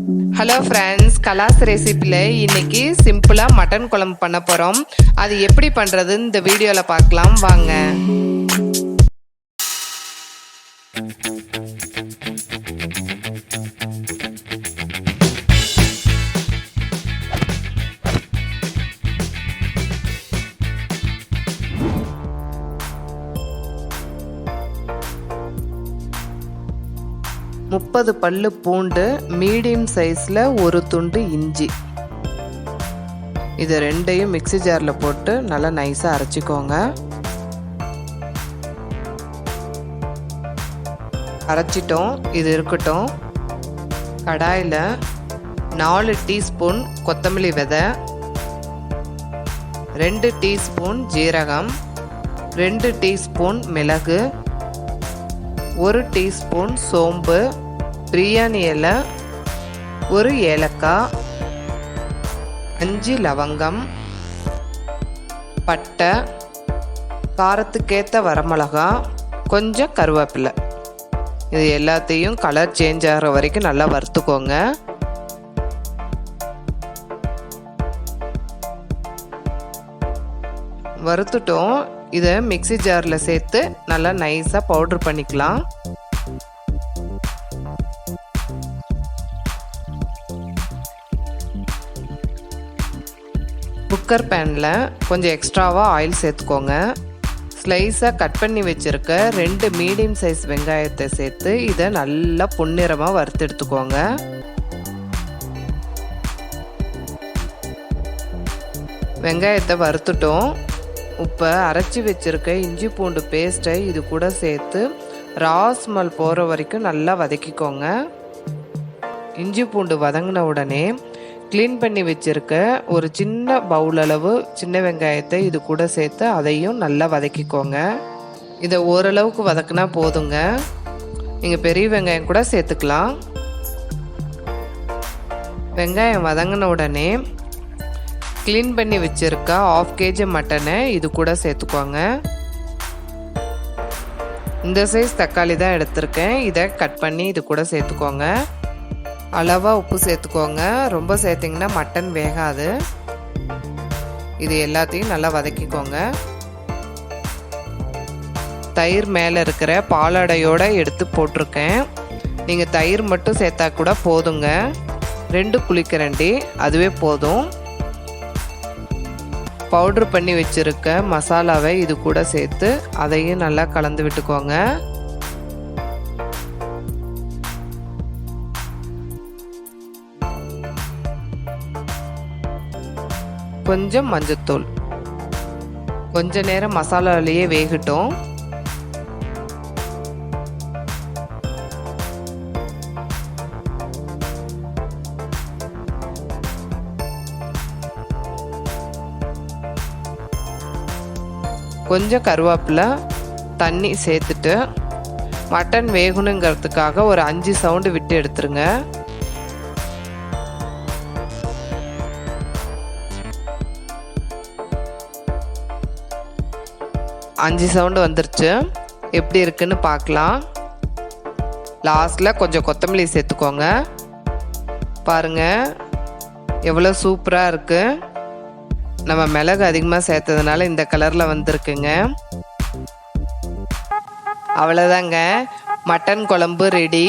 Hello friends, கலாஸ் ரெசிபியில் இன்னைக்கு சிம்பிளாக mutton குழம்பு பண்ண போகிறோம். அது எப்படி பண்ணுறதுன்னு இந்த வீடியோவில் பார்க்கலாம் வாங்க. முப்பது பல்லு பூண்டு, மீடியம் சைஸில் ஒரு துண்டு இஞ்சி, இது ரெண்டையும் மிக்ஸி ஜாரில் போட்டு நல்லா நைஸாக அரைச்சிக்கோங்க. அரைச்சிட்டோம், இது இருக்கட்டும். கடாயில் 4 டீஸ்பூன் கொத்தமல்லி விதை, 2 டீஸ்பூன் ஜீரகம், 2 டீஸ்பூன் மிளகு, 1 டீஸ்பூன் சோம்பு, பிரியாணி இலை, 1 ஏலக்காய், 5 லவங்கம், பட்டை, காரத்துக்கேற்ற வரமிளகா, கொஞ்சம் கருவேப்பிலை. இது எல்லாத்தையும் கலர் சேஞ்ச் ஆகிற வரைக்கும் நல்லா வறுத்துக்கோங்க. வறுத்துட்டோம், இதை மிக்ஸி ஜாரில் சேர்த்து நல்லா நைஸாக பவுடர் பண்ணிக்கலாம். குக்கர் பேனில் கொஞ்சம் எக்ஸ்ட்ராவாக ஆயில் சேர்த்துக்கோங்க. ஸ்லைஸாக கட் பண்ணி வச்சுருக்க 2 மீடியம் சைஸ் வெங்காயத்தை சேர்த்து இதை நல்லா பொன்னிறமாக வறுத்து எடுத்துக்கோங்க. வெங்காயத்தை வறுத்துட்டோம். இப்போ அரைச்சி வச்சுருக்க இஞ்சி பூண்டு பேஸ்ட்டை இது கூட சேர்த்து ரா ஸ்மெல் போகிற வரைக்கும் நல்லா வதக்கிக்கோங்க. இஞ்சி பூண்டு வதங்கின உடனே க்ளீன் பண்ணி வச்சுருக்க ஒரு சின்ன பவுல் அளவு சின்ன வெங்காயத்தை இது கூட சேர்த்து அதையும் நல்லா வதக்கிக்கோங்க. இதை ஓரளவுக்கு வதக்குனா போதுங்க. நீங்கள் பெரிய வெங்காயம் கூட சேர்த்துக்கலாம். வெங்காயம் வதங்கின உடனே க்ளீன் பண்ணி வச்சுருக்க 1/2 kg மட்டனை இது கூட சேர்த்துக்கோங்க. இந்த சைஸ் தக்காளி தான் எடுத்திருக்கேன், இதை கட் பண்ணி இது கூட சேர்த்துக்கோங்க. அளவாக உப்பு சேர்த்துக்கோங்க, ரொம்ப சேர்த்திங்கன்னா மட்டன் வேகாது. இது எல்லாத்தையும் நல்லா வதக்கிக்கோங்க. தயிர் மேலே இருக்கிற பாலாடையோடு எடுத்து போட்டிருக்கேன். நீங்கள் தயிர் மட்டும் சேர்த்தா கூட போதுங்க. 2 குழிக்கரண்டி அதுவே போதும். பவுட்ரு பண்ணி வச்சுருக்க மசாலாவை இது கூட சேர்த்து அதையும் நல்லா கலந்து விட்டுக்கோங்க. கொஞ்சம் மஞ்சத்தூள், கொஞ்ச நேரம் மசாலாலேயே வேகட்டும். கொஞ்சம் கருவேப்பிலை, தண்ணி சேர்த்துட்டு மட்டன் வேகணுங்கிறதுக்காக ஒரு 5 சவுண்டு விட்டு எடுத்துருங்க. அஞ்சு சவுண்டு வந்துருச்சு. எப்படி இருக்குன்னு பார்க்கலாம். லாஸ்டில் கொஞ்சம் கொத்தமல்லி சேர்த்துக்கோங்க. பாருங்கள் எவ்வளோ சூப்பராக இருக்குது. நம்ம மிளகு அதிகமாக சேர்த்ததுனால இந்த கலரில் வந்திருக்குங்க. அவ்வளோதாங்க, மட்டன் குழம்பு ரெடி.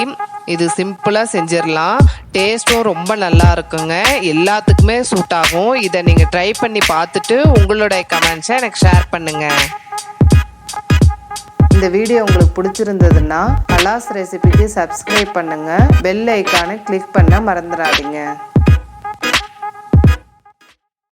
இது சிம்பிளாக செஞ்சிடலாம். டேஸ்ட்டும் ரொம்ப நல்லா இருக்குங்க. எல்லாத்துக்குமே சூட் ஆகும். இதை நீங்கள் ட்ரை பண்ணி பார்த்துட்டு உங்களுடைய கமெண்ட்ஸை எனக்கு ஷேர் பண்ணுங்கள். இந்த வீடியோ உங்களுக்கு பிடிச்சிருந்ததுன்னா கலாஸ் ரெசிபிக்கு சப்ஸ்கிரைப் பண்ணுங்கள். பெல் ஐக்கானை கிளிக் பண்ண மறந்துடாதீங்க.